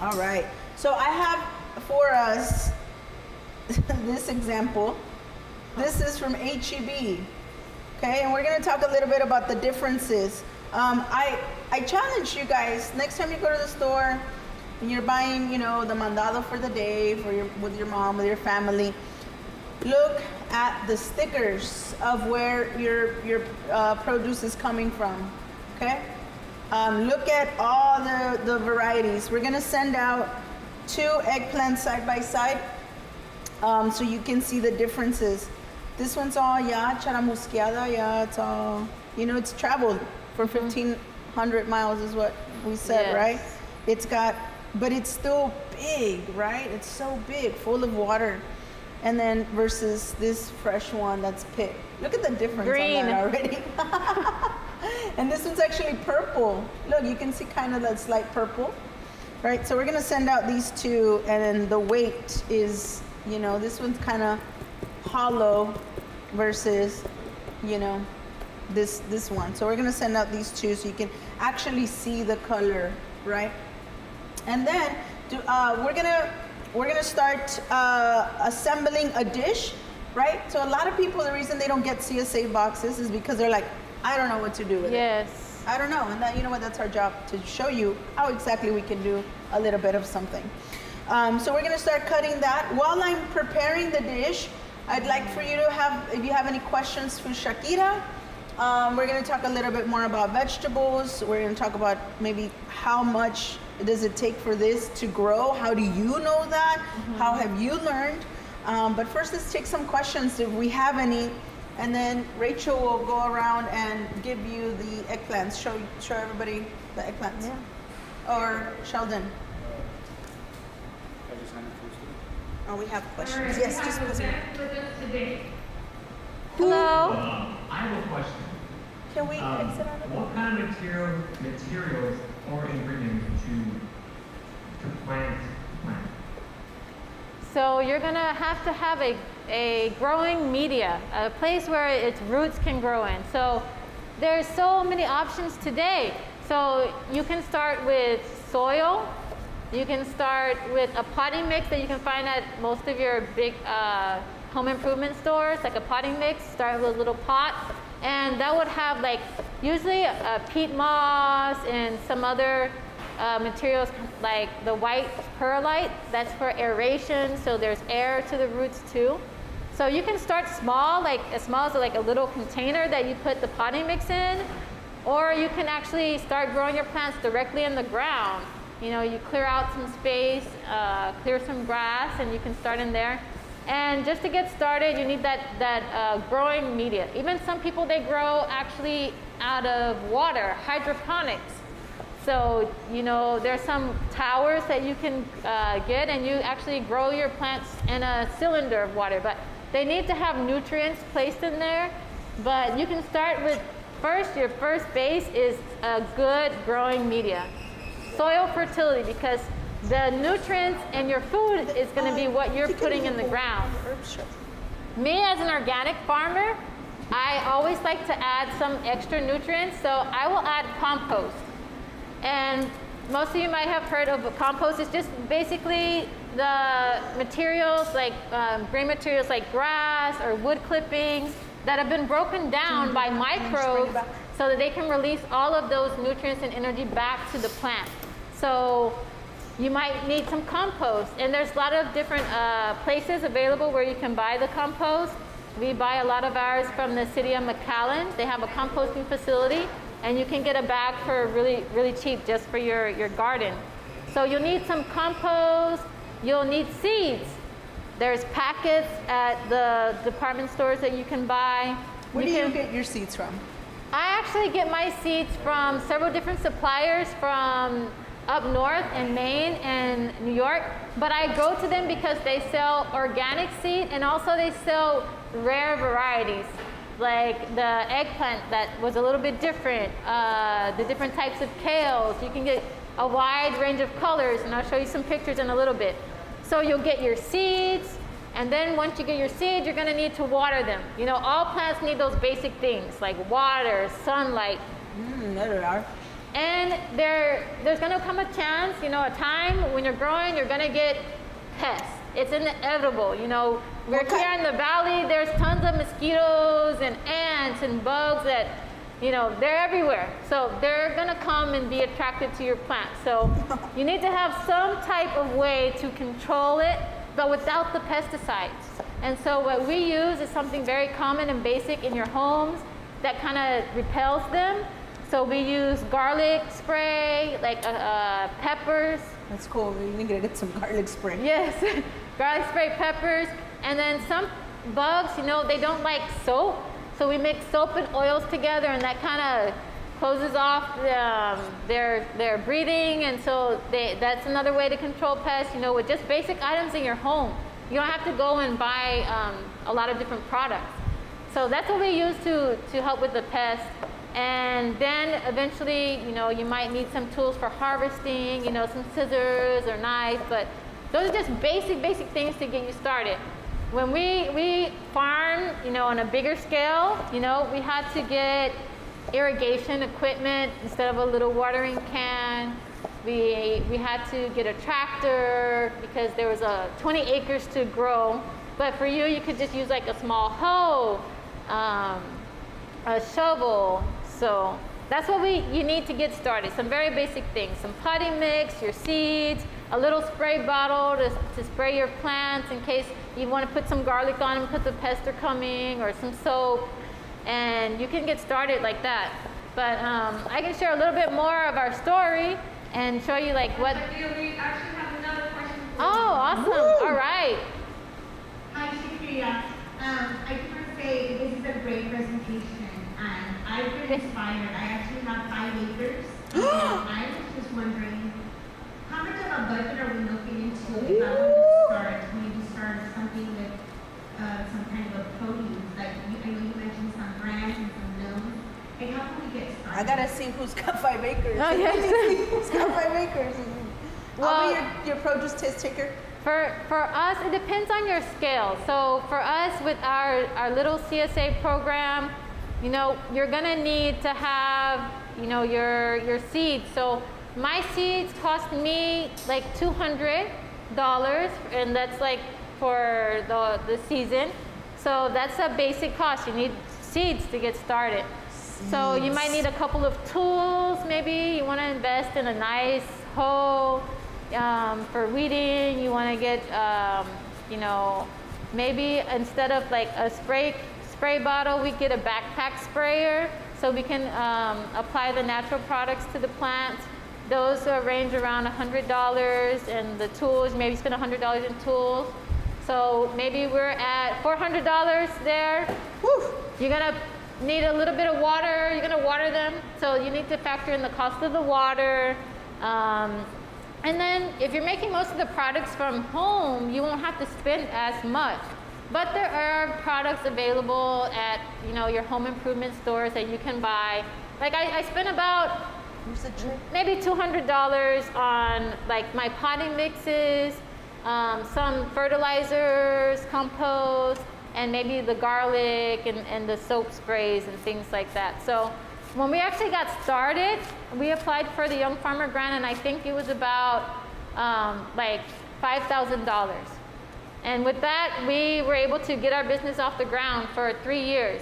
All right. So I have for us this example. This is from HEB. Okay, and we're going to talk a little bit about the differences. I challenge you guys, next time you go to the store and you're buying, you know, the mandado for the day with your mom, with your family, look at the stickers of where your produce is coming from. Okay, look at all the varieties. We're going to send out 2 eggplants side by side so you can see the differences. This one's all, charamusqueada, it's all, you know, it's traveled for 1,500 miles is what we said, yes. Right? It's got, but it's still big, right? It's so big, full of water. And then versus this fresh one that's picked. Look at the difference on that already. And this one's actually purple. Look, you can see kind of that slight purple, right? So we're gonna send out these 2, and then the weight is, you know, this one's kind of hollow versus, you know, this one. So we're gonna send out these 2 so you can actually see the color, right? And then we're gonna start assembling a dish, right? So a lot of people, the reason they don't get CSA boxes is because they're like, I don't know what to do with it. Yes. I don't know, and that, you know what, that's our job, to show you how exactly we can do a little bit of something. So we're gonna start cutting that. While I'm preparing the dish, I'd like for you to have, if you have any questions for Shakira, we're gonna talk a little bit more about vegetables. We're gonna talk about maybe how much does it take for this to grow? How do you know that? How have you learned? But first, let's take some questions if we have any. And then Rachel will go around and give you the eggplants. Show everybody the eggplants. Yeah. Or Sheldon. Oh, we have questions. Yes, just listen. Hello. I have a question. Can we exit out of what kind of materials or ingredients to plant? So you're gonna have to have a growing media, a place where its roots can grow in. So there's so many options today. So you can start with soil. You can start with a potting mix that you can find at most of your big home improvement stores, like a potting mix. Start with a little pot, and that would have like usually peat moss and some other materials like the white perlite. That's for aeration, so there's air to the roots too. So you can start small, like as small as like a little container that you put the potting mix in, or you can actually start growing your plants directly in the ground. You know, you clear out some space, clear some grass, and you can start in there. And just to get started, you need that growing media. Even some people, they grow actually out of water, hydroponics. So, you know, there's some towers that you can get, and you actually grow your plants in a cylinder of water. But they need to have nutrients placed in there. But you can start with first, your first base is a good growing media. Soil fertility, because the nutrients in your food is going to be what you're putting in the ground. Me as an organic farmer, I always like to add some extra nutrients, so I will add compost. And most of you might have heard of compost. It's just basically the materials like green materials like grass or wood clippings that have been broken down by microbes so that they can release all of those nutrients and energy back to the plant. So you might need some compost, and there's a lot of different places available where you can buy the compost. We buy a lot of ours from the city of McAllen. They have a composting facility, and you can get a bag for really, really cheap just for your garden. So you'll need some compost. You'll need seeds. There's packets at the department stores that you can buy. Where do you get your seeds from? I actually get my seeds from several different suppliers from up north in Maine and New York, but I go to them because they sell organic seed, and also they sell rare varieties, like the eggplant that was a little bit different, the different types of kales. You can get a wide range of colors, and I'll show you some pictures in a little bit. So you'll get your seeds, and then once you get your seeds, you're gonna need to water them. You know, all plants need those basic things like water, sunlight. There they are. And there's gonna come a chance, you know, a time when you're growing, you're gonna get pests. It's inevitable, you know. We're here in the valley, there's tons of mosquitoes and ants and bugs that, you know, they're everywhere. So they're gonna come and be attracted to your plant. So you need to have some type of way to control it, but without the pesticides. And so what we use is something very common and basic in your homes that kind of repels them. So we use garlic spray, like peppers. That's cool. We're gonna get some garlic spray. Yes, garlic spray, peppers. And then some bugs, you know, they don't like soap. So we mix soap and oils together, and that kind of closes off their breathing. And so that's another way to control pests, you know, with just basic items in your home. You don't have to go and buy a lot of different products. So that's what we use to help with the pests. And then eventually, you know, you might need some tools for harvesting, you know, some scissors or knife, but those are just basic things to get you started. When we farm, you know, on a bigger scale, you know, we had to get irrigation equipment instead of a little watering can. We had to get a tractor because there was 20 acres to grow. But for you, you could just use like a small hoe, a shovel. So that's what you need to get started. Some very basic things. Some potting mix, your seeds, a little spray bottle to spray your plants in case you want to put some garlic on them because the pests are coming, or some soap. And you can get started like that. But I can share a little bit more of our story and show you like what. We actually have another question for Oh, you. awesome. Woo. All right. Hi, Shakira. I just want to say this is a great presentation, and I've been inspired. I actually have 5 acres. I was just wondering, how much of a budget are we looking into if I want to start? Maybe start something with some kind of a produce, like I know you mentioned some brands and some gnomes. Like, how can we get started? I gotta see who's got 5 acres. Oh, yes. Who's got 5 acres? Well, I'll be your produce test taker. For us, it depends on your scale. So for us, with our little CSA program, you know, you're gonna need to have, you know, your seeds. So my seeds cost me like $200, and that's like for the season. So that's a basic cost. You need seeds to get started. So you might need a couple of tools. Maybe you want to invest in a nice hoe for weeding. You want to get, you know, maybe instead of like a spray bottle, we get a backpack sprayer, so we can apply the natural products to the plants. Those range around $100, and the tools, maybe spend $100 in tools. So maybe we're at $400 there. Woo. You're gonna need a little bit of water. You're gonna water them, so you need to factor in the cost of the water. And then if you're making most of the products from home, you won't have to spend as much. But there are products available at, you know, your home improvement stores that you can buy. Like I spent about maybe $200 on like my potting mixes, some fertilizers, compost, and maybe the garlic and the soap sprays and things like that. So when we actually got started, we applied for the Young Farmer Grant, and I think it was about like $5,000. And with that, we were able to get our business off the ground for 3 years.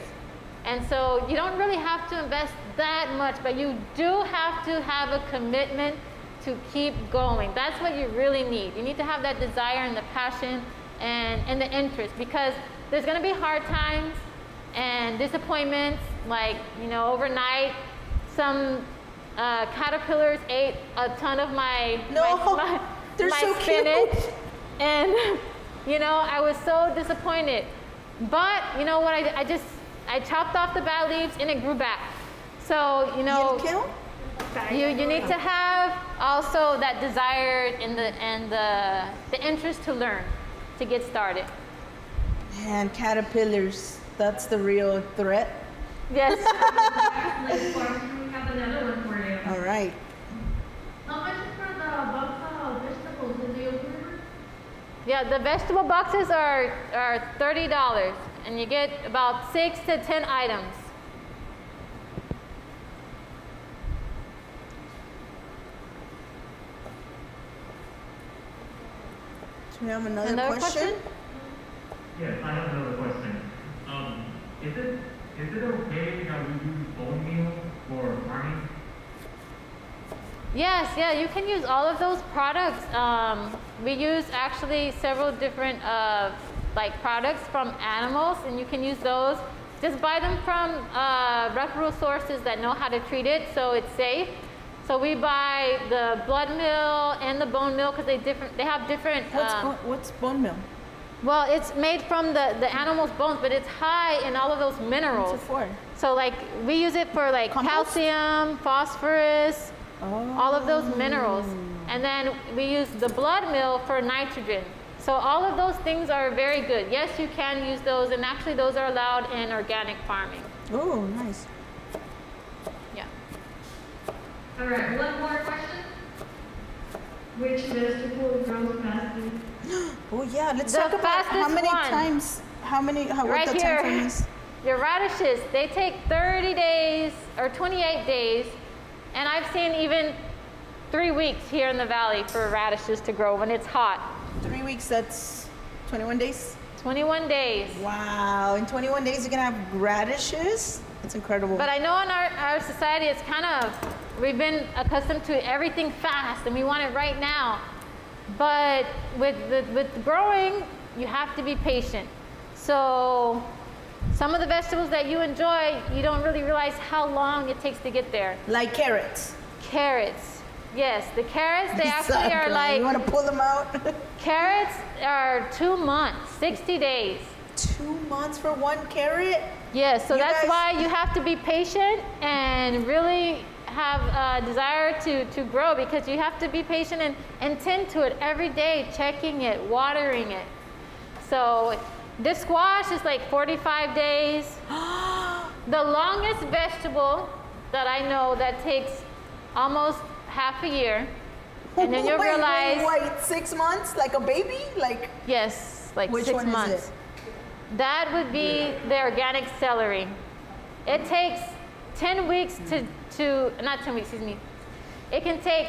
And so you don't really have to invest that much, but you do have to have a commitment to keep going. That's what you really need. You need to have that desire and the passion and the interest, because there's going to be hard times and disappointments. Like, you know, overnight, some caterpillars ate a ton of my They're my so spinach, cute. and you know, I was so disappointed. But you know what? I chopped off the bad leaves and it grew back. So you know, you need to have also that desire and the interest to learn to get started. Man, caterpillars, that's the real threat. Yes. Next question, we have another one for you. All right. How much is for the box of vegetables in the opener? Yeah, the vegetable boxes are $30, and you get about 6 to 10 items. We have another question. Yes, I have another question. Is it okay that we use bone meal for farming? Yes, yeah, you can use all of those products. We use actually several different like products from animals, and you can use those. Just buy them from reputable sources that know how to treat it, so it's safe. So we buy the blood meal and the bone meal because they have different. What's bone meal? Well, it's made from the animal's bones, but it's high in all of those minerals. What's it for? So like we use it for like Compost? calcium, phosphorus, all of those minerals. And then we use the blood meal for nitrogen. So all of those things are very good. Yes, you can use those, and actually those are allowed in organic farming. Oh, nice. Yeah. All right, one more question. Which vegetable grows fastest? Oh yeah, let's The talk about how fastest many one. times, what Right the here. time frame is. Your radishes, they take 30 days or 28 days, and I've seen even 3 weeks here in the valley for radishes to grow when it's hot. 3 weeks, that's 21 days. 21 days. Wow, in 21 days you're gonna have radishes? That's incredible. But I know in our society, it's kind of, we've been accustomed to everything fast and we want it right now. But with growing, you have to be patient. So some of the vegetables that you enjoy, you don't really realize how long it takes to get there. Like carrots. Carrots. Yes, the carrots, they actually are like, You wanna pull them out? carrots are 2 months, 60 days. 2 months for one carrot? Yes, so You that's guys- why you have to be patient and really have a desire to grow, because you have to be patient and tend to it every day, checking it, watering it. So this squash is like 45 days. The longest vegetable that I know that takes almost half a year. And then you'll realize, Wait, 6 months? Like a baby? Like, yes, like which 6 one months. is it? That would be the organic celery. It takes 10 weeks not 10 weeks, excuse me. It can take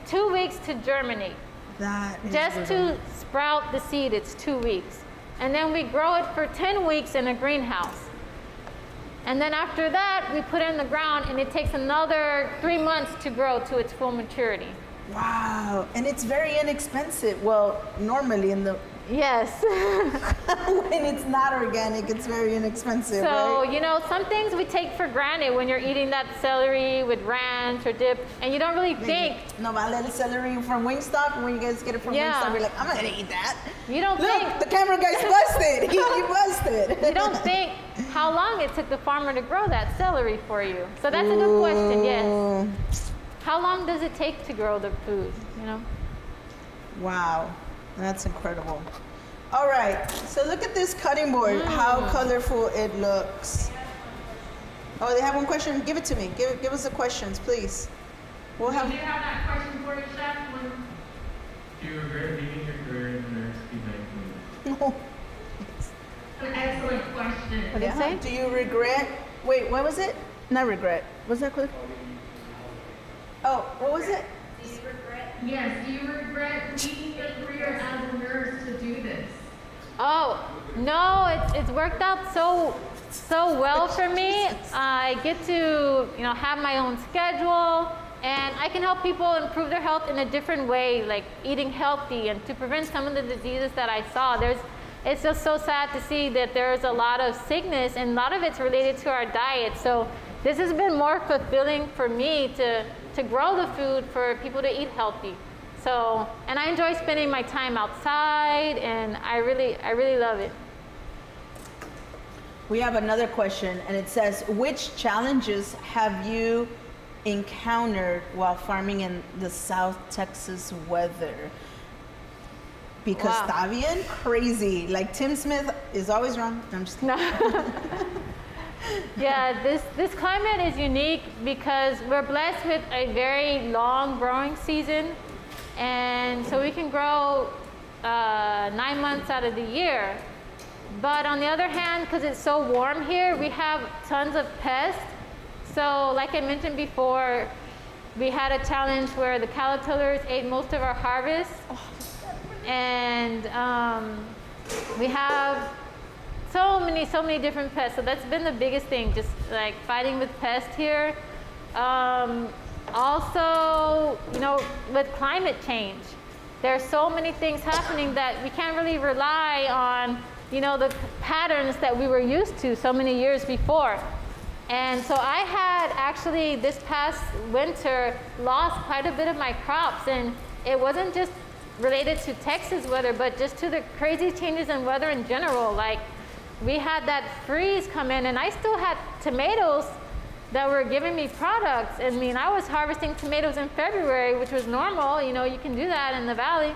2 weeks to germinate. That is Just brutal. to sprout the seed, it's 2 weeks. And then we grow it for 10 weeks in a greenhouse. And then after that, we put it in the ground, and it takes another 3 months to grow to its full maturity. Wow, and it's very inexpensive. Well, normally in the Yes. when it's not organic, it's very inexpensive, So, right? you know, some things we take for granted when you're eating that celery with ranch or dip, and you don't really think. No, but little celery from Wingstop, when you guys get it from Yeah. Wingstop, you're like, I'm not gonna eat that. You don't Look, think. the camera guy's busted. He busted. You don't think how long it took the farmer to grow that celery for you. So that's a good question, yes. Ooh. How long does it take to grow the food, you know? Wow, that's incredible. All right, so look at this cutting board, how colorful it looks. Oh, they have one question? Give it to me. Give us the questions, please. We'll Do have. you have that question for you, Chef? Do you regret leaving your career in the nurse behind? An excellent question. What did it say? Do you regret? Wait, what was it? Not regret. Was that quick? Oh, what was it? Yes, do you regret leaving your career as a nurse to do this? Oh, no, it's worked out so well for me. I get to, you know, have my own schedule, and I can help people improve their health in a different way, like eating healthy and to prevent some of the diseases that I saw. It's just so sad to see that there's a lot of sickness, and a lot of it's related to our diet. So this has been more fulfilling for me to grow the food for people to eat healthy. So, and I enjoy spending my time outside, and I really love it. We have another question, and it says, which challenges have you encountered while farming in the South Texas weather? Because Wow. está bien crazy. Like Tim Smith is always wrong. I'm just kidding. Yeah, this climate is unique because we're blessed with a very long growing season, and so we can grow 9 months out of the year. But on the other hand, because it's so warm here, we have tons of pests. So like I mentioned before, we had a challenge where the caterpillars ate most of our harvest. And we have so many different pests. So that's been the biggest thing, just like fighting with pests here. Also, you know, with climate change, there are so many things happening that we can't really rely on, you know, the patterns that we were used to so many years before. And so I had actually this past winter lost quite a bit of my crops, and it wasn't just related to Texas weather, but just to the crazy changes in weather in general. Like, we had that freeze come in, and I still had tomatoes that were giving me products. I mean, I was harvesting tomatoes in February, which was normal. You know, you can do that in the valley.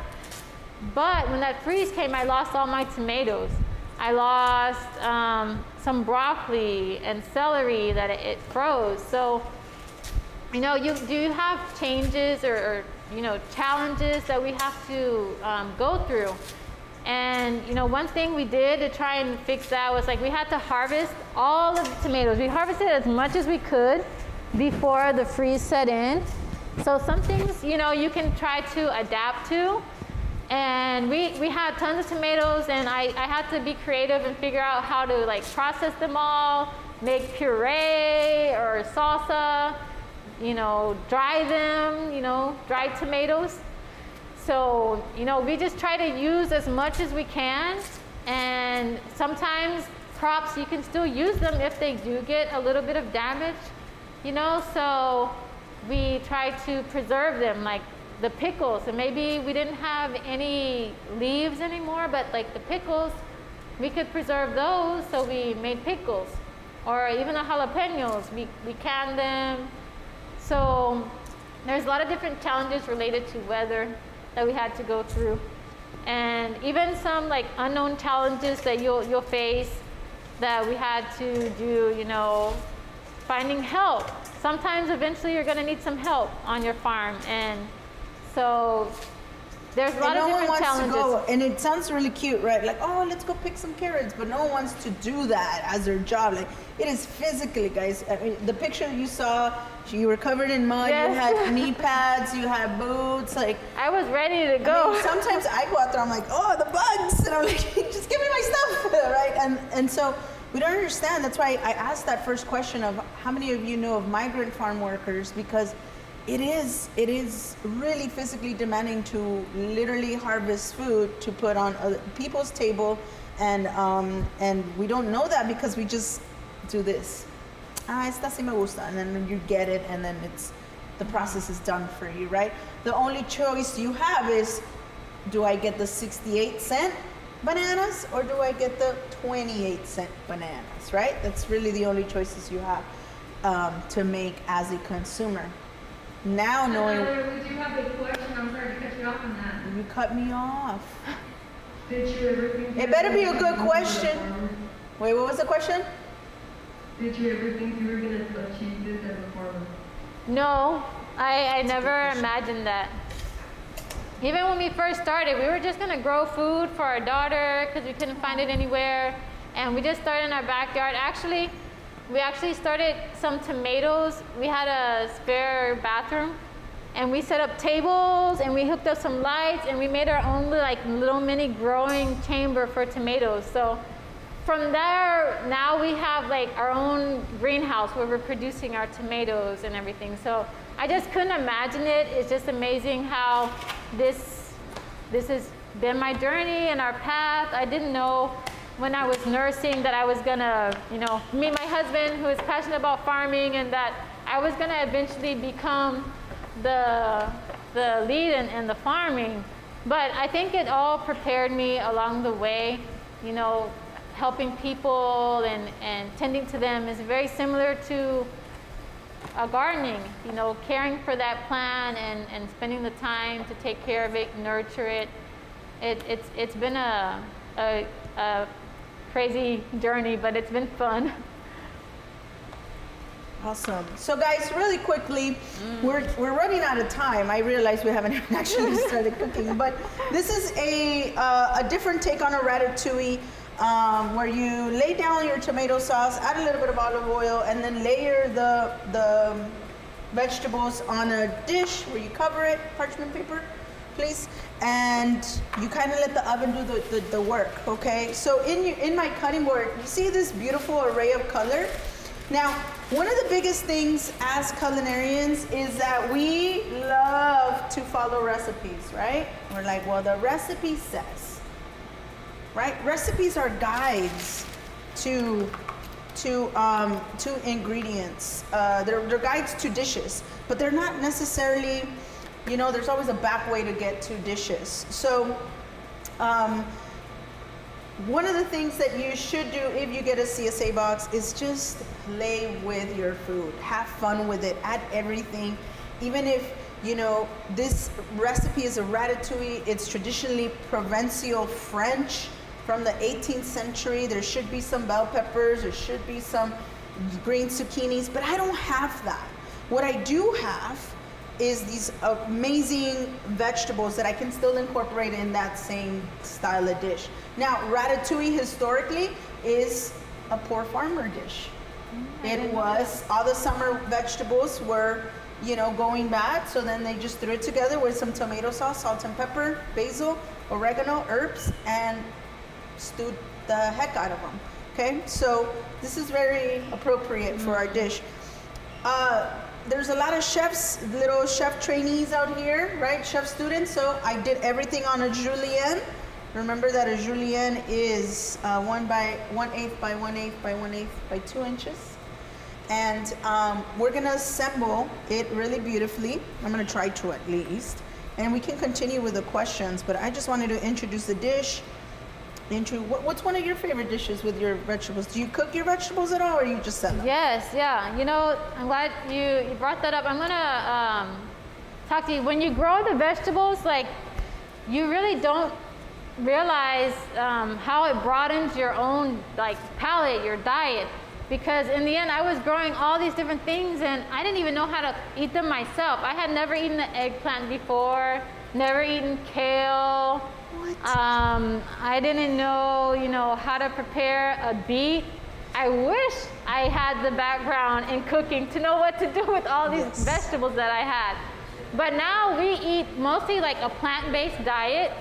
But when that freeze came, I lost all my tomatoes. I lost some broccoli and celery that it froze. So, you know, you have changes or you know, challenges that we have to go through. And, you know, one thing we did to try and fix that was, like, we had to harvest all of the tomatoes. We harvested as much as we could before the freeze set in. So some things, you know, you can try to adapt to. And we had tons of tomatoes, and I had to be creative and figure out how to, like, process them all, make puree or salsa, you know, dry them, you know, dried tomatoes. So, you know, we just try to use as much as we can, and sometimes crops, you can still use them if they do get a little bit of damage, you know, so we try to preserve them, like the pickles. And maybe we didn't have any leaves anymore, but like the pickles, we could preserve those, so we made pickles. Or even the jalapenos, we canned them. So there's a lot of different challenges related to weather that we had to go through. And even some like unknown challenges that you'll face that we had to do, you know, finding help. Sometimes eventually you're gonna need some help on your farm. And so there's a lot of different challenges. To go, and it sounds really cute, right? Like, oh, let's go pick some carrots, but no one wants to do that as their job. Like, it is physically, guys. I mean, the picture you saw, you were covered in mud. Yes. You had knee pads, you had boots. Like, I was ready to go. I mean, sometimes I go out there, I'm like, oh, the bugs, and I'm like, just give me my stuff, right? And so we don't understand. That's why I asked that first question of how many of you know of migrant farm workers, because it is really physically demanding to literally harvest food to put on other people's table, and we don't know that because we just do this. Esta sí me gusta, and then you get it, and then the process is done for you, right? The only choice you have is, do I get the 68-cent bananas or do I get the 28-cent bananas, right? That's really the only choices you have to make as a consumer. Now knowing... We do have a question. I'm sorry to cut you off on that. You cut me off. Did you ever think... It better be a good question. Wait, what was the question? Did you ever think you were going to achieve this as a farmer? No, I never imagined that. Even when we first started, we were just going to grow food for our daughter because we couldn't find it anywhere. And we just started in our backyard. Actually, we actually started some tomatoes. We had a spare bathroom, and we set up tables, and we hooked up some lights, and we made our own like little mini growing chamber for tomatoes. So from there, now we have like our own greenhouse where we're producing our tomatoes and everything. So I just couldn't imagine it. It's just amazing how this has been my journey and our path. I didn't know when I was nursing that I was gonna, you know, meet my husband who is passionate about farming, and that I was gonna eventually become the lead in the farming. But I think it all prepared me along the way. You know, helping people and tending to them is very similar to gardening. You know, caring for that plant and spending the time to take care of it, nurture it. It's been a crazy journey, but it's been fun. Awesome. So guys, really quickly, we're running out of time. I realize we haven't actually started cooking, but this is a different take on a ratatouille, where you lay down your tomato sauce, add a little bit of olive oil, and then layer the vegetables on a dish where you cover it, parchment paper, please. And you kind of let the oven do the work, okay? So in my cutting board, you see this beautiful array of color? Now, one of the biggest things as culinarians is that we love to follow recipes, right? We're like, well, the recipe says, right? Recipes are guides to ingredients. They're guides to dishes, but they're not necessarily, you know, there's always a back way to get to dishes. So one of the things that you should do if you get a CSA box is just play with your food. Have fun with it. Add everything. Even if, you know, this recipe is a ratatouille, it's traditionally Provençal French from the 18th century. There should be some bell peppers, there should be some green zucchinis, but I don't have that. What I do have is these amazing vegetables that I can still incorporate in that same style of dish. Now, ratatouille historically is a poor farmer dish. It was, all the summer vegetables were, you know, going bad, so then they just threw it together with some tomato sauce, salt and pepper, basil, oregano, herbs, and stewed the heck out of them. Okay, so this is very appropriate for our dish. There's a lot of chefs, little chef trainees out here, right? Chef students. So I did everything on a julienne. Remember that a julienne is 1 by 1/8 by 1/8 by 1/8 by 2 inches. And we're gonna assemble it really beautifully. I'm gonna try to at least. And we can continue with the questions, but I just wanted to introduce the dish. What's one of your favorite dishes with your vegetables? Do you cook your vegetables at all, or you just sell them? Yes, yeah. You know, I'm glad you brought that up. I'm gonna talk to you. When you grow the vegetables, like, you really don't realize how it broadens your own, like, palate, your diet. Because in the end, I was growing all these different things, and I didn't even know how to eat them myself. I had never eaten an eggplant before, never eaten kale. What? I didn't know, you know, how to prepare a beet. I wish I had the background in cooking to know what to do with all these vegetables that I had. But now we eat mostly like a plant-based diet.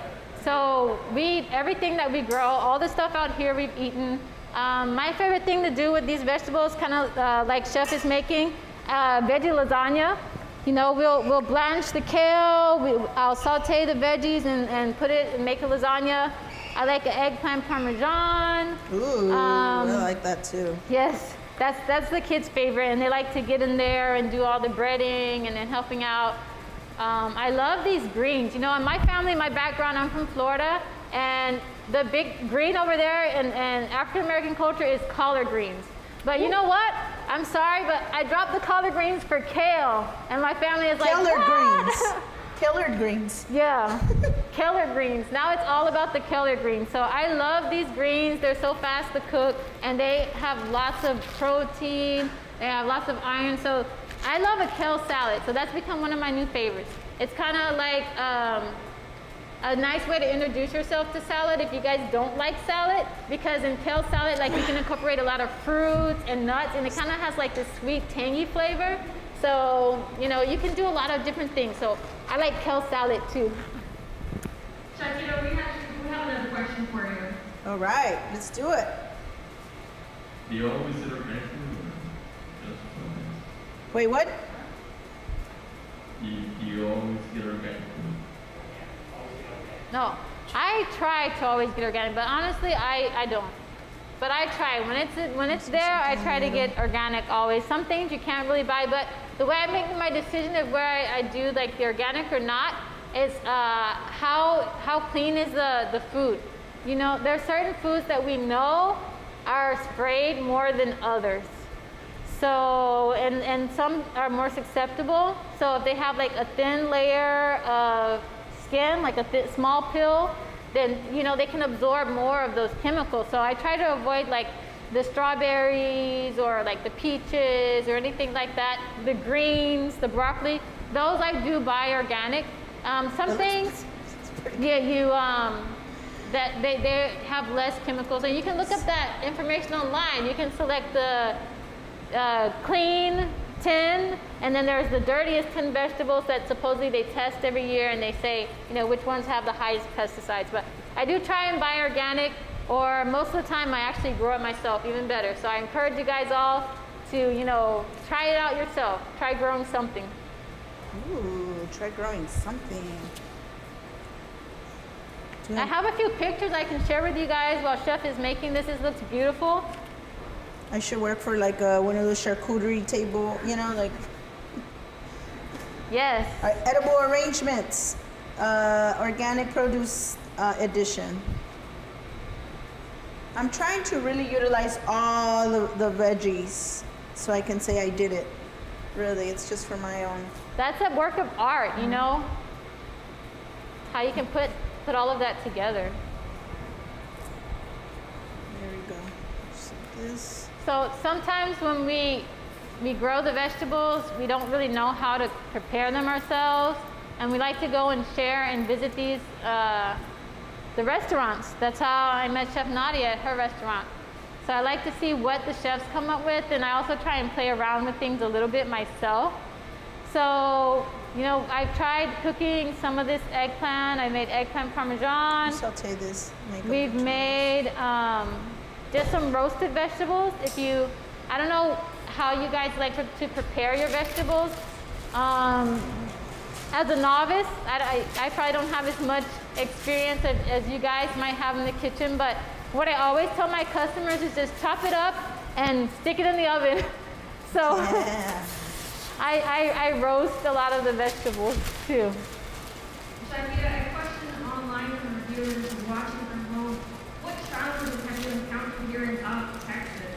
So we eat everything that we grow, all the stuff out here we've eaten. My favorite thing to do with these vegetables, kind of like Chef is making, veggie lasagna. You know, we'll blanch the kale, I'll saute the veggies and put it and make a lasagna. I like an eggplant parmesan. Ooh, I like that too. Yes, that's the kids' favorite, and they like to get in there and do all the breading and then helping out. I love these greens. You know, in my family, my background, I'm from Florida, and the big green over there in African-American culture is collard greens. But you know what? I'm sorry, but I dropped the collard greens for kale, and my family is like, Kellard what? greens. Kellard greens. Yeah, collard greens. Now it's all about the collard greens. So I love these greens. They're so fast to cook, and they have lots of protein. They have lots of iron. So I love a kale salad. So that's become one of my new favorites. It's kind of like a nice way to introduce yourself to salad if you guys don't like salad, because in kale salad, like, you can incorporate a lot of fruits and nuts, and it kind of has like this sweet, tangy flavor. So, you know, you can do a lot of different things. So I like kale salad too. Chef, you know, we have another question for you. All right, let's do it. Do you always sit organic food or just for Wait, what? Do you always get organic food? No, I try to always get organic, but honestly, I don't. But I try. When it's there, I try to get organic always. Some things you can't really buy, but the way I make my decision of where I do like the organic or not is how clean is the food. You know, there are certain foods that we know are sprayed more than others. So, and some are more susceptible. So if they have like a thin layer of skin, like a small pill, then, you know, they can absorb more of those chemicals. So I try to avoid like the strawberries or like the peaches or anything like that. The greens, the broccoli, those I do buy organic. Some things, yeah, that they have less chemicals, and you can look up that information online. You can select the clean tin, and then there's the dirtiest tin vegetables that supposedly they test every year, and they say, you know, which ones have the highest pesticides. But I do try and buy organic, or most of the time I actually grow it myself, even better. So I encourage you guys all to, you know, try it out yourself. Try growing something. Ooh, try growing something. I have a few pictures I can share with you guys while Chef is making this. It looks beautiful. I should work for like one of those charcuterie table, you know, like. Yes. Edible arrangements, organic produce edition. I'm trying to really utilize all the veggies so I can say I did it. Really, it's just for my own. That's a work of art, you know? How you can put all of that together. There we go. Just like this. So sometimes when we grow the vegetables, we don't really know how to prepare them ourselves, and we like to go and share and visit these the restaurants. That's how I met Chef Nadia at her restaurant. So I like to see what the chefs come up with, and I also try and play around with things a little bit myself. So, you know, I've tried cooking some of this eggplant. I made eggplant parmesan. Saute this. We've made just some roasted vegetables. I don't know how you guys like to prepare your vegetables. As a novice, I probably don't have as much experience as you guys might have in the kitchen, but what I always tell my customers is just chop it up and stick it in the oven. So Yeah. I roast a lot of the vegetables too. Shakira, a question online from viewers watching from home. What challenges have you encountered here in South Texas?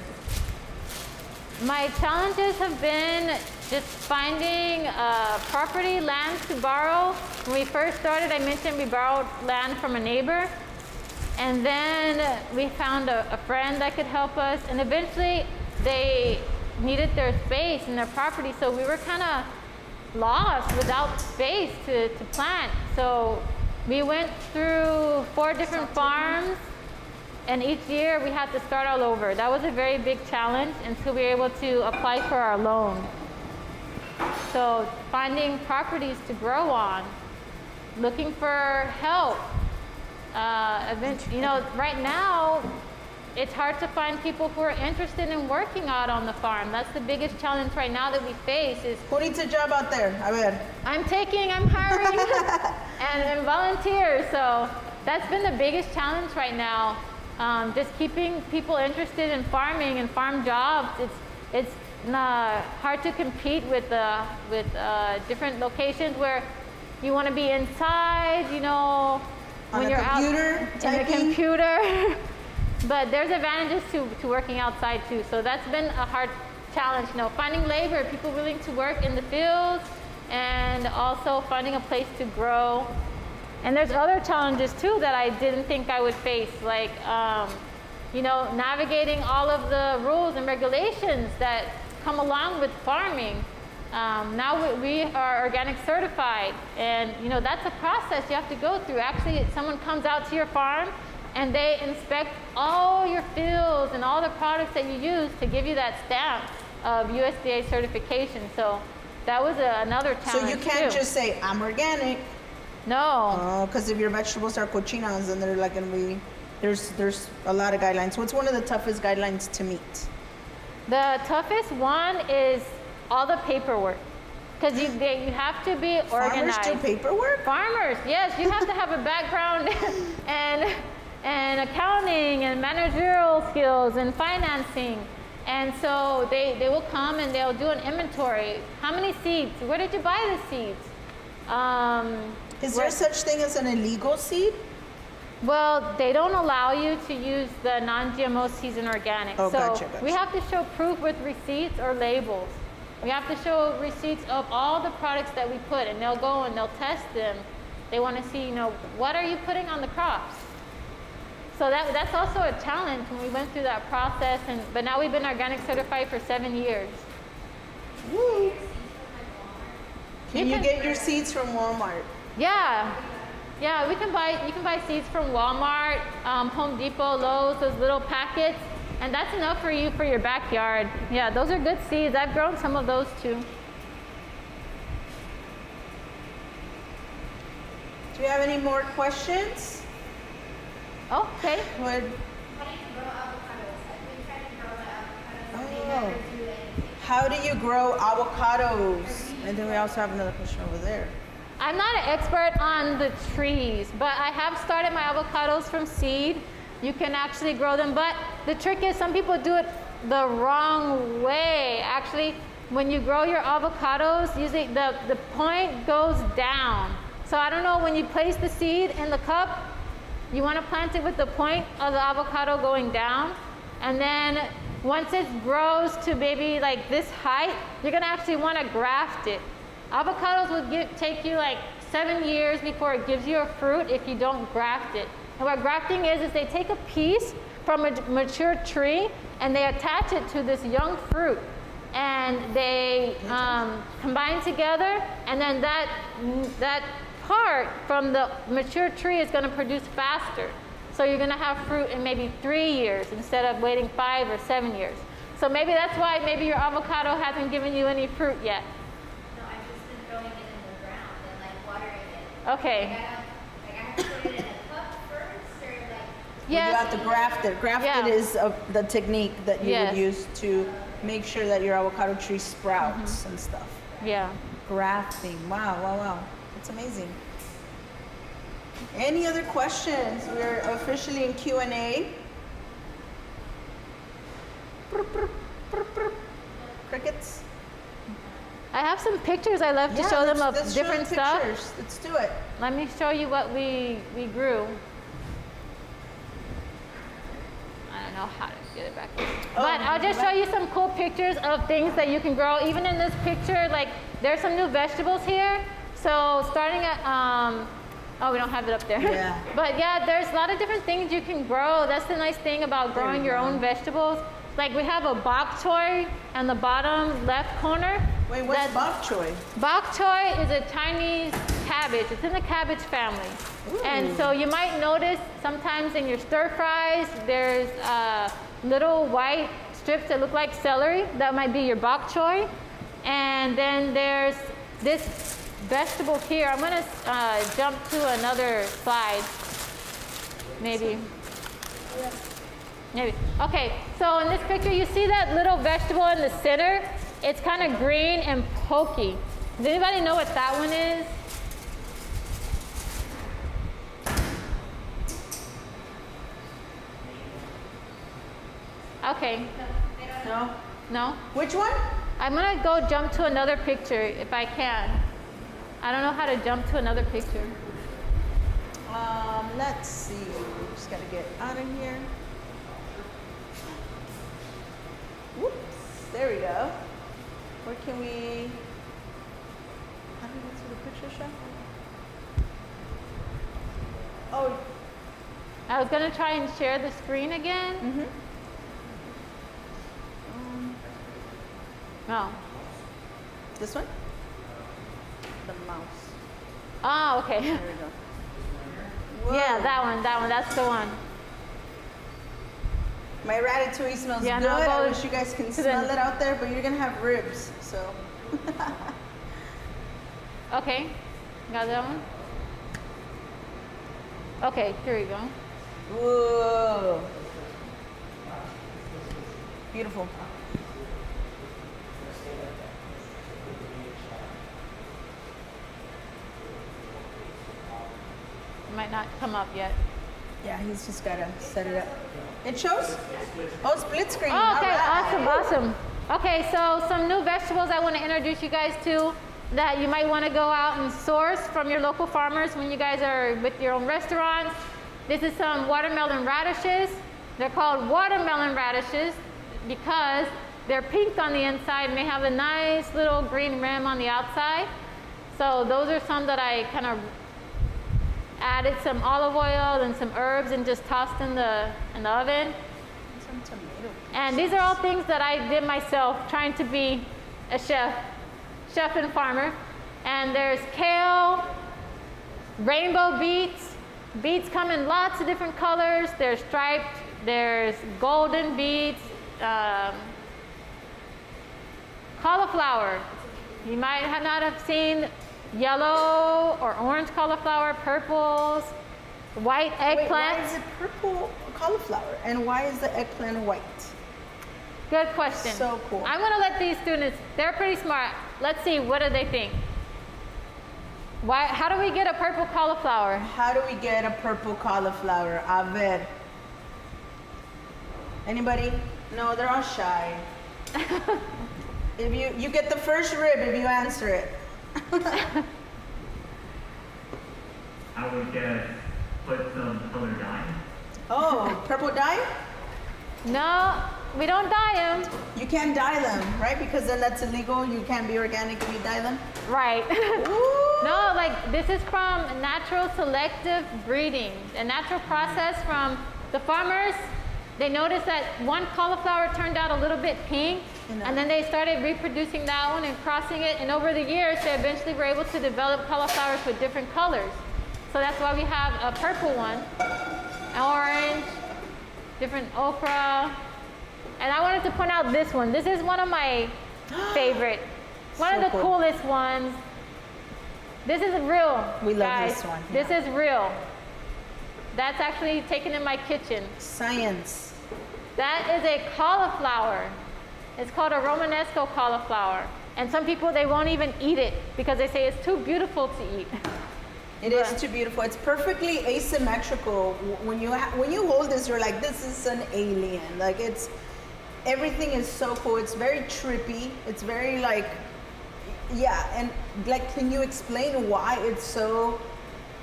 My challenges have been just finding property, land to borrow. When we first started, I mentioned we borrowed land from a neighbor. And then we found a friend that could help us. And eventually they needed their space and their property. So we were kind of lost without space to plant. So we went through 4 different farms. And each year we had to start all over. That was a very big challenge until we were able to apply for our loan. So finding properties to grow on, looking for help. You know, right now, it's hard to find people who are interested in working out on the farm. That's the biggest challenge right now that we face is... Who needs a job out there? A ver. I'm hiring and volunteers. So that's been the biggest challenge right now. Just keeping people interested in farming and farm jobs. It's hard to compete with different locations where you want to be inside, you know, when you're out in the computer. But there's advantages to working outside too. So that's been a hard challenge, you know, finding labor, people willing to work in the fields, and also finding a place to grow. And there's other challenges too that I didn't think I would face, like, you know, navigating all of the rules and regulations that come along with farming. Now we are organic certified, and you know, that's a process you have to go through. Actually, someone comes out to your farm and they inspect all your fields and all the products that you use to give you that stamp of USDA certification. So that was another challenge. So you can't too. just say, I'm organic. No. Oh, because if your vegetables are cochinas, then they're like going to be, there's a lot of guidelines. What's one of the toughest guidelines to meet? The toughest one is all the paperwork. Because you have to be organized. Farmers do paperwork? Farmers, yes. You have to have a background and accounting and managerial skills and financing. And so they will come and they'll do an inventory. How many seeds? Where did you buy the seeds? Is there such thing as an illegal seed? Well, they don't allow you to use the non-GMO seeds and organic. Oh, so gotcha. we have to show proof with receipts or labels. We have to show receipts of all the products that we put, and they'll go and they'll test them. They want to see, you know, what are you putting on the crops? So that's also a challenge when we went through that process. But now we've been organic certified for 7 years. Woo. Can you get your seeds from Walmart? Yeah. Yeah, you can buy seeds from Walmart, Home Depot, Lowe's, those little packets. And that's enough for you for your backyard. Yeah, those are good seeds. I've grown some of those too. Do you have any more questions? Oh, okay. Would, How do you grow avocados? I've been trying to grow my avocados. Oh. They never do anything. how do you grow avocados? And then we also have another question over there. I'm not an expert on the trees, but I have started my avocados from seed. You can actually grow them, but the trick is some people do it the wrong way. Actually, when you grow your avocados, usually the point goes down. So I don't know, when you place the seed in the cup, you want to plant it with the point of the avocado going down. And then once it grows to maybe like this height, you're going to actually want to graft it. Avocados will take you like 7 years before it gives you a fruit if you don't graft it. And what grafting is they take a piece from a mature tree and they attach it to this young fruit. And they combine together, and then that part from the mature tree is going to produce faster. So you're going to have fruit in maybe 3 years instead of waiting 5 or 7 years. So maybe that's why maybe your avocado hasn't given you any fruit yet. No, I've just been throwing it in the ground and like watering it. Okay. I have to put it in a cup first, or like. Yes. You have to graft it. Grafted is the technique that you would use to make sure that your avocado tree sprouts and stuff. Yeah. Grafting. Wow, wow, wow. That's amazing. Any other questions? We're officially in Q&A. Crickets? I have some pictures I love to show them of different stuff. Let's do it. Let me show you what we grew. I don't know how to get it back here. But I'll just show you some cool pictures of things that you can grow. Even in this picture, like there's some new vegetables here. So starting at, oh, we don't have it up there. Yeah. But yeah, there's a lot of different things you can grow. That's the nice thing about growing your own vegetables. Like we have a bok choy in the bottom left corner. Wait, what's bok choy? Bok choy is a Chinese cabbage. It's in the cabbage family. Ooh. And so you might notice sometimes in your stir fries, there's little white strips that look like celery. That might be your bok choy. And then there's this vegetable here. I'm going to jump to another slide. Maybe. Maybe. Okay, so in this picture, you see that little vegetable in the center? It's kind of green and pokey. Does anybody know what that one is? Okay. No? No? Which one? I'm going to go jump to another picture if I can. I don't know how to jump to another picture. Let's see. We just got to get out of here. Whoops. There we go. Where can we? How do we get to the picture, Chef? Oh. I was going to try and share the screen again. Mm-hmm. No. This one? The mouse. Oh, okay. There we go. Whoa. Yeah, that one, that's the one. My ratatouille smells Yeah, good. no, I wish you guys can to smell the- it out there, but you're gonna have ribs, so. Okay, got that one? Okay, here we go. Whoa. Beautiful. It might not come up yet. Yeah, he's just gotta set it up. It shows? Oh, split screen. Oh, okay, All right. awesome. Okay, so some new vegetables I want to introduce you guys to that you might want to go out and source from your local farmers when you guys are with your own restaurants. This is some watermelon radishes. They're called watermelon radishes because they're pink on the inside and they have a nice little green rim on the outside. So those are some that I kind of added some olive oil and some herbs and just tossed in the oven. Some tomato. And these are all things that I did myself, trying to be a chef and farmer. And there's kale, rainbow beets. Beets come in lots of different colors. There's striped there's golden beets, cauliflower. You might not have seen yellow or orange cauliflower, purples, white eggplant. Why is it purple cauliflower and why is the eggplant white? Good question. So cool. I'm going to let these students, they're pretty smart. Let's see, what do they think? How do we get a purple cauliflower? How do we get a purple cauliflower? A ver. Anybody? No, they're all shy. If you get the first rib if you answer it. I would guess put some color dye. Oh, purple dye? No, we don't dye them. You can't dye them, right? Because then that's illegal. You can't be organic if you dye them. Right. Ooh. No, like this is from natural selective breeding, a natural process from the farmers. They noticed that one cauliflower turned out a little bit pink, and then they started reproducing that one and crossing it. And over the years, they eventually were able to develop cauliflowers with different colors. So that's why we have a purple one, orange, different okra. And I wanted to point out this one. This is one of my favorite, one of the coolest ones. This is real, We love guys. this one. This is real. That's actually taken in my kitchen. Science. That is a cauliflower. It's called a Romanesco cauliflower. And some people, they won't even eat it because they say it's too beautiful to eat. It is too beautiful. It's perfectly asymmetrical. When you hold this, you're like, this is an alien. Like everything is so cool. It's very trippy. It's very like, yeah. And like, can you explain why it's so?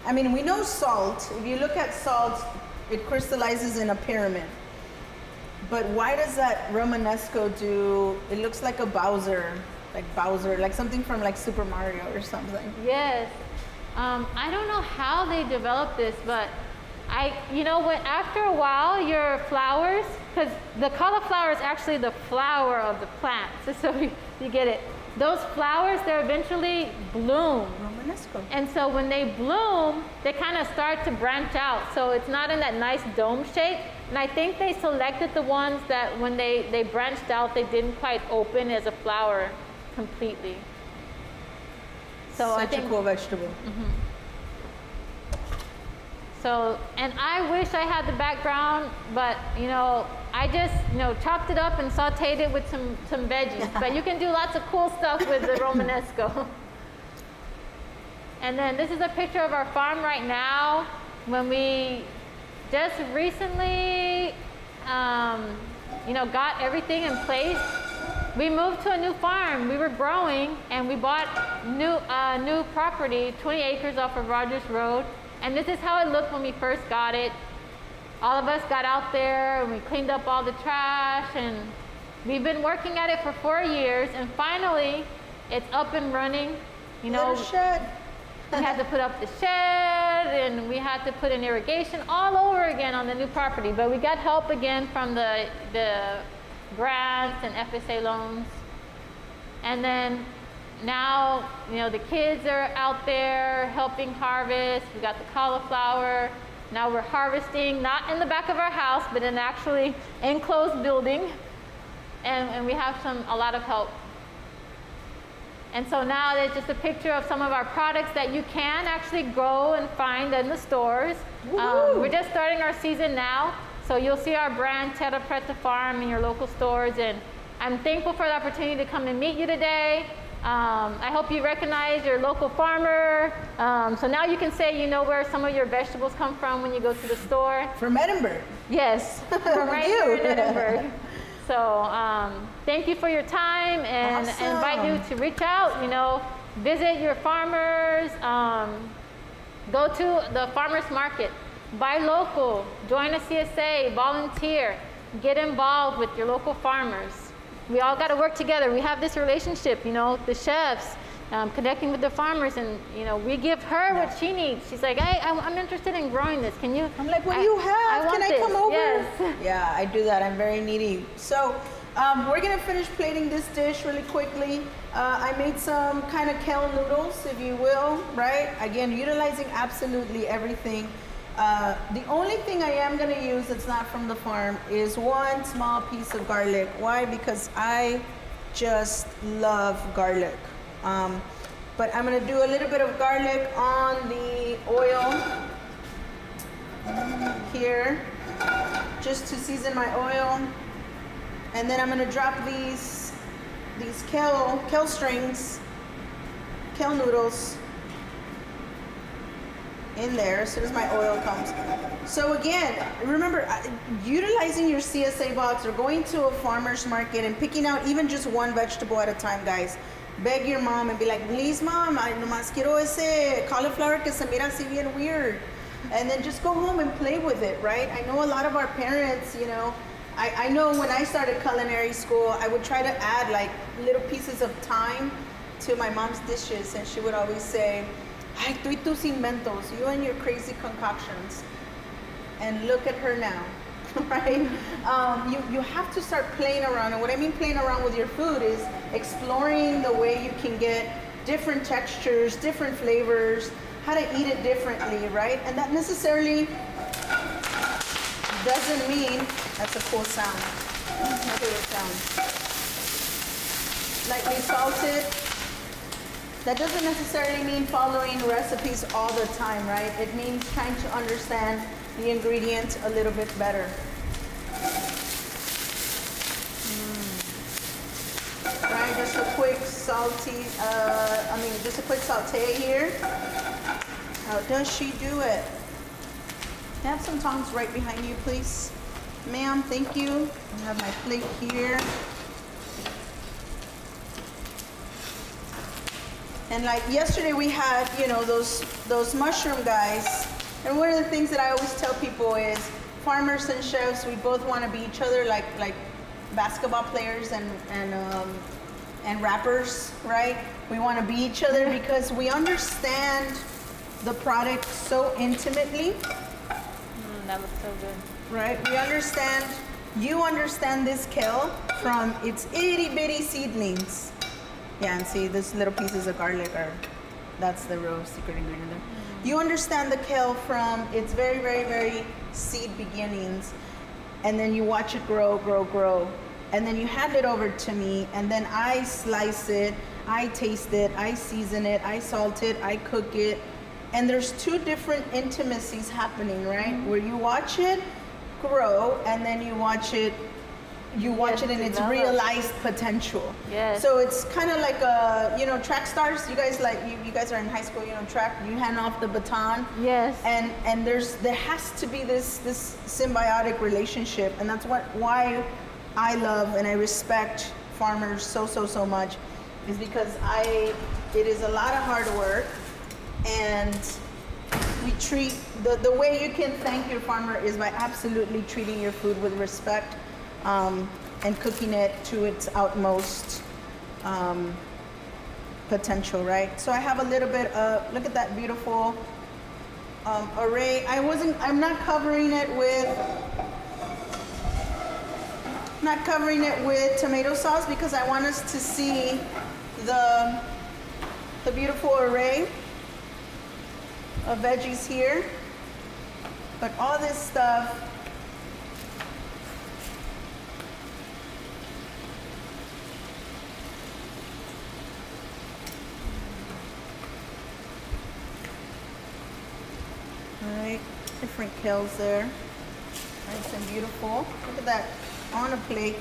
I mean, we know salt. If you look at salt, it crystallizes in a pyramid. But why does that Romanesco do? It looks like a Bowser, like something from like Super Mario or something. Yes. I don't know how they developed this, but after a while, your flowers, because the cauliflower is actually the flower of the plant, so you get it. Those flowers, they eventually bloom. Romanesco. And so when they bloom, they kind of start to branch out. So it's not in that nice dome shape. And I think they selected the ones that when they branched out, they didn't quite open as a flower completely. So Such I think, a cool vegetable. Mm-hmm. So, and I wish I had the background, but I just chopped it up and sauteed it with some veggies. But you can do lots of cool stuff with the Romanesco. And then this is a picture of our farm right now. When we just recently, got everything in place. We moved to a new farm. We were growing, and we bought new property, 20 acres off of Rogers Road. And this is how it looked when we first got it. All of us got out there, and we cleaned up all the trash, and we've been working at it for 4 years, and finally, it's up and running. Little shed. We had to put up the shed, and we had to put in irrigation all over again on the new property. But we got help again from the grants and FSA loans. And then now, the kids are out there helping harvest. We got the cauliflower. Now we're harvesting, not in the back of our house, but in actually enclosed building. And we have a lot of help. And so now there's just a picture of some of our products that you can actually go and find in the stores. We're just starting our season now. So you'll see our brand, Terra Preta Farm, in your local stores. And I'm thankful for the opportunity to come and meet you today. I hope you recognize your local farmer. So now you can say you know where some of your vegetables come from when you go to the store. From Edinburgh. Yes, from right here in Edinburgh. So thank you for your time, and invite you to reach out, visit your farmers, go to the farmers market, buy local, join a CSA, volunteer, get involved with your local farmers. We all got to work together. We have this relationship, the chefs, connecting with the farmers, and we give her what she needs. She's like, hey, I'm interested in growing this. Can you? I'm like, what do you have? Can I come over? Yes. Yeah, I do that. I'm very needy. So we're gonna finish plating this dish really quickly. I made some kind of kale noodles, if you will, right? Again, utilizing absolutely everything. The only thing I am gonna use that's not from the farm is one small piece of garlic. Why? Because I just love garlic. But I'm gonna do a little bit of garlic on the oil here, just to season my oil. And then I'm gonna drop these kale strings, kale noodles in there as soon as my oil comes. So again, remember, utilizing your CSA box or going to a farmer's market and picking out even just one vegetable at a time, guys. Beg your mom and be like, please mom, I nomás quiero ese cauliflower que se mira así bien weird. And then just go home and play with it, right? I know a lot of our parents, you know, I know when I started culinary school, I would try to add like little pieces of time to my mom's dishes, and she would always say, ay, tú y tus inventos, you and your crazy concoctions. And look at her now, right? You have to start playing around, and what I mean playing around with your food is exploring the way you can get different textures, different flavors, how to eat it differently, right? And that necessarily doesn't mean, that's a cool sound. Look at the sound. Lightly salted. That doesn't necessarily mean following recipes all the time, right? It means trying to understand the ingredients a little bit better. Right, just a quick just a quick saute here. How does she do it? Can I have some tongs right behind you, please? Ma'am, thank you. I have my plate here. And like yesterday we had, you know, those mushroom guys. And one of the things that I always tell people is farmers and chefs, we both want to be each other like basketball players and rappers, right? We want to be each other because we understand the product so intimately. That looks so good. Right? You understand this kale from its itty bitty seedlings. Yeah, and see, these little pieces of garlic that's the real secret ingredient there. You understand the kale from its very, very, very seed beginnings, and then you watch it grow, grow, grow. And then you hand it over to me, and then I slice it, I taste it, I season it, I salt it, I cook it. And there's two different intimacies happening, right? Where you watch it grow, and then you watch it in its realized potential. Yes. So it's kind of like track stars. You guys you guys are in high school, track. You hand off the baton. Yes. And there has to be this symbiotic relationship, and that's why I love and I respect farmers so much, is because it is a lot of hard work, and we treat the way you can thank your farmer is by absolutely treating your food with respect. And cooking it to its utmost potential, right? So I have a little bit of, look at that beautiful array. I'm not covering it with tomato sauce because I want us to see the beautiful array of veggies here. But all this stuff, right, different kales there, nice and beautiful. Look at that on a plate,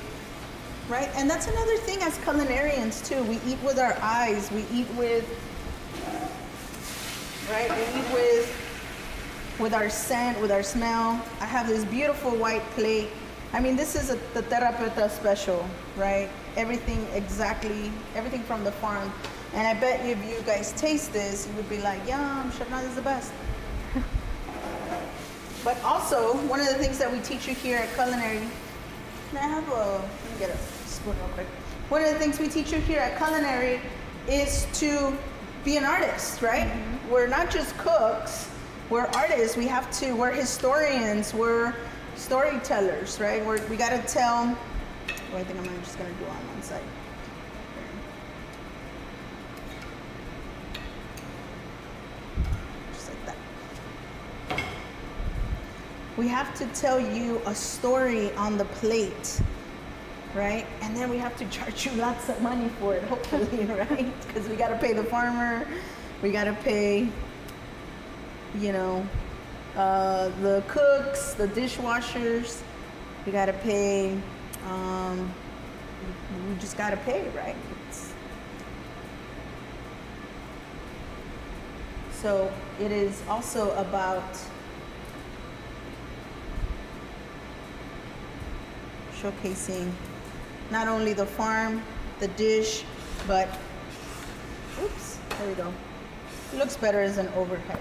right? And that's another thing as culinarians too. We eat with our eyes. We eat with, right? We eat with our scent, with our smell. I have this beautiful white plate. I mean, this is the Terra Preta special, right? Everything from the farm. And I bet if you guys taste this, you would be like, yum, Chef Naz is the best. But also, one of the things that we teach you here at culinary, let me get a spoon real quick. One of the things we teach you here at culinary is to be an artist, right? Mm-hmm. We're not just cooks, we're artists. We're historians, we're storytellers, right? We gotta tell, I think I'm just gonna do on one side. Just like that. we have to tell you a story on the plate, right? And then we have to charge you lots of money for it, hopefully, right? Because we got to pay the farmer, we got to pay, you know, the cooks, the dishwashers, we got to pay, we just got to pay, right? So it is also about showcasing not only the farm, the dish, but, oops, there we go. It looks better as an overhead.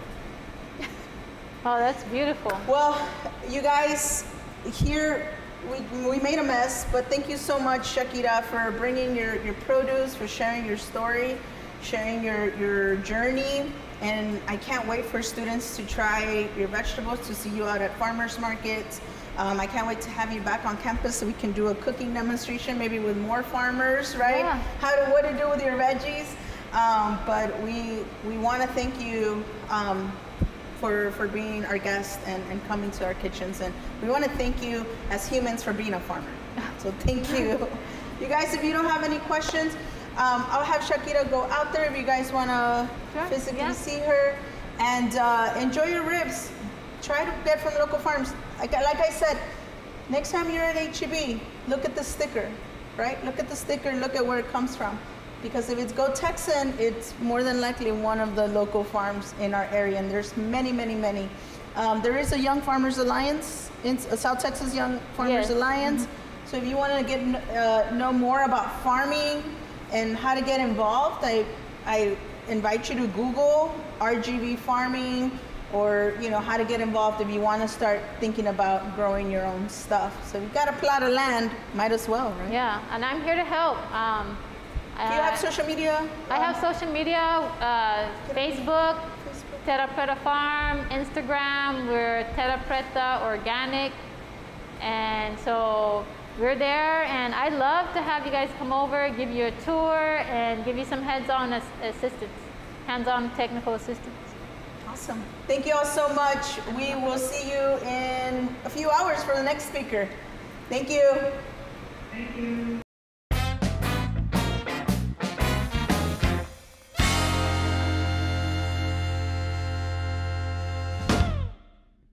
Oh, that's beautiful. Well, you guys, here we made a mess, but thank you so much, Shakira, for bringing your produce, for sharing your story, sharing your journey. And I can't wait for students to try your vegetables, to see you out at farmers markets. I can't wait to have you back on campus so we can do a cooking demonstration, maybe with more farmers, right? Yeah. What to do with your veggies. But we want to thank you for being our guest and coming to our kitchens. And we want to thank you as humans for being a farmer. So thank you. You guys, if you don't have any questions, I'll have Shakira go out there if you guys want to physically see her. And enjoy your ribs. Try to get from local farms. Like I said, next time you're at HEB, look at the sticker, right? Look at the sticker, look at where it comes from. Because if it's Go Texan, it's more than likely one of the local farms in our area. And there's many, many, many. There is a Young Farmers Alliance, South Texas Young Farmers Alliance. So if you want to get know more about farming and how to get involved, I invite you to Google RGV farming, or how to get involved if you want to start thinking about growing your own stuff. So if you've got a plot of land, might as well, right? Yeah, and I'm here to help. Do you have social media? I have social media, Facebook, Terra Preta Farm, Instagram, we're Terra Preta Organic. And so we're there, and I'd love to have you guys come over, give you a tour, and give you some hands-on assistance, hands-on technical assistance. Awesome. Thank you all so much. We will see you in a few hours for the next speaker. Thank you. Thank you.